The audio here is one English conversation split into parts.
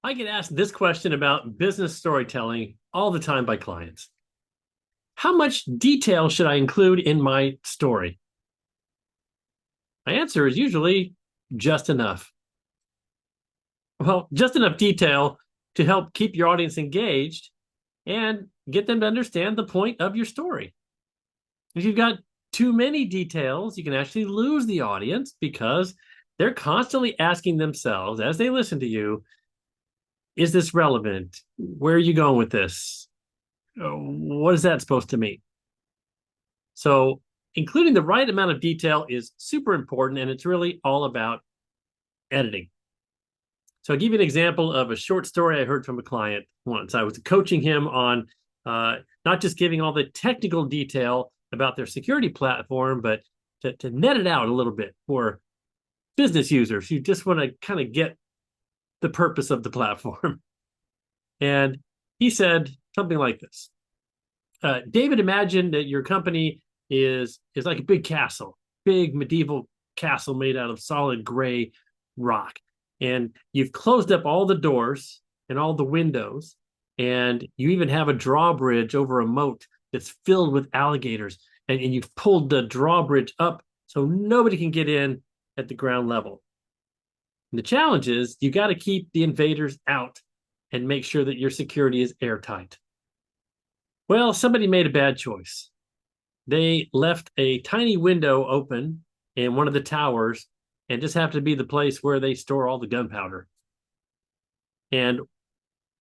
I get asked this question about business storytelling all the time by clients. How much detail should I include in my story? My answer is usually just enough. Well, just enough detail to help keep your audience engaged and get them to understand the point of your story. If you've got too many details, you can actually lose the audience because they're constantly asking themselves as they listen to you, is this relevant? Where are you going with this? What is that supposed to mean? So, including the right amount of detail is super important, and it's really all about editing. So, I'll give you an example of a short story I heard from a client once. I was coaching him on not just giving all the technical detail about their security platform, but to net it out a little bit for business users who just want to kind of get the purpose of the platform. And he said something like this. David, imagine that your company is like a big castle, big medieval castle made out of solid gray rock. And you've closed up all the doors and all the windows, and you even have a drawbridge over a moat that's filled with alligators. And you've pulled the drawbridge up so nobody can get in at the ground level. And the challenge is you got to keep the invaders out and make sure that your security is airtight. Well, somebody made a bad choice. They left a tiny window open in one of the towers and just happened to be the place where they store all the gunpowder. And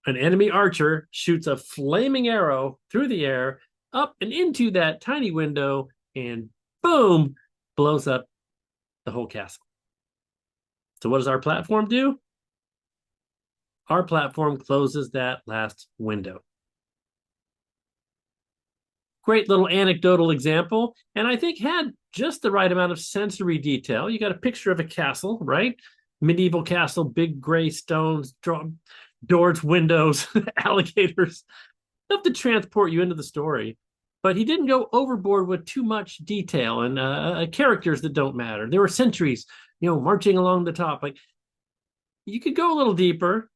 an enemy archer shoots a flaming arrow through the air up and into that tiny window and boom, blows up the whole castle. So what does our platform do? Our platform closes that last window. Great little anecdotal example, and I think had just the right amount of sensory detail. You got a picture of a castle, right? Medieval castle, big gray stones, doors, windows, alligators. Enough to transport you into the story. But he didn't go overboard with too much detail and characters that don't matter. There were sentries, marching along the top. Like, you could go a little deeper.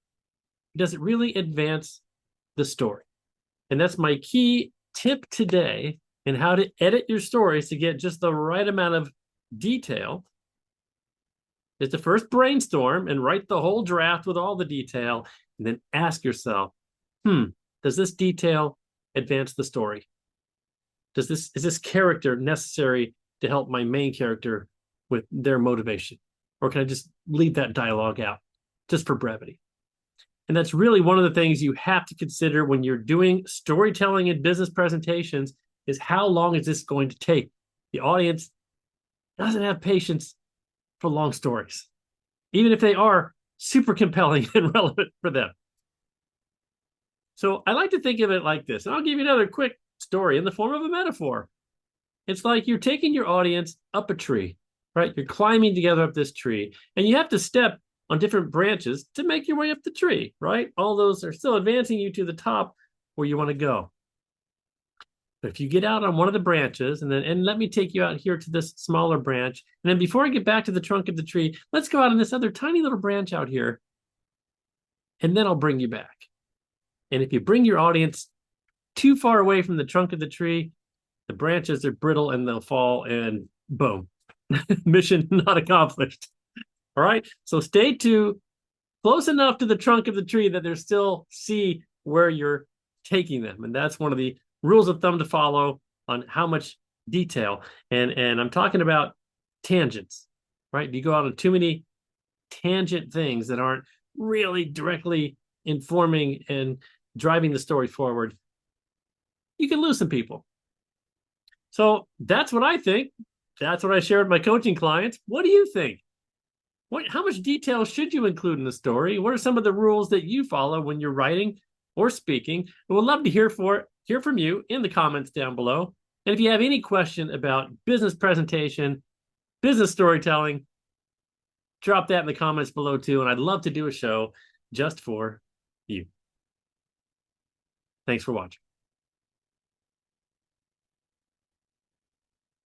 Does it really advance the story? And that's my key tip today in how to edit your stories to get just the right amount of detail is to first brainstorm and write the whole draft with all the detail, and then ask yourself, does this detail advance the story? Is this character necessary to help my main character with their motivation? Or can I just leave that dialogue out just for brevity? And that's really one of the things you have to consider when you're doing storytelling and business presentations is how long is this going to take? The audience doesn't have patience for long stories, even if they are super compelling and relevant for them. So I like to think of it like this. And I'll give you another quick story in the form of a metaphor. It's like you're taking your audience up a tree, right? You're climbing together up this tree, and you have to step on different branches to make your way up the tree, right? All those are still advancing you to the top where you want to go. But if you get out on one of the branches, and let me take you out here to this smaller branch, and then before I get back to the trunk of the tree, let's go out on this other tiny little branch out here, and then I'll bring you back. And if you bring your audience too far away from the trunk of the tree, the branches are brittle and they'll fall, and boom, mission not accomplished. All right, so stay close enough to the trunk of the tree that they still see where you're taking them. And that's one of the rules of thumb to follow on how much detail. And I'm talking about tangents, right? If you go out on too many tangent things that aren't really directly informing and driving the story forward, you can lose some people. So that's what I think. That's what I share with my coaching clients. What do you think? How much detail should you include in the story? What are some of the rules that you follow when you're writing or speaking? And we'd love to hear from you in the comments down below. And if you have any question about business presentation, business storytelling, drop that in the comments below too. And I'd love to do a show just for you. Thanks for watching.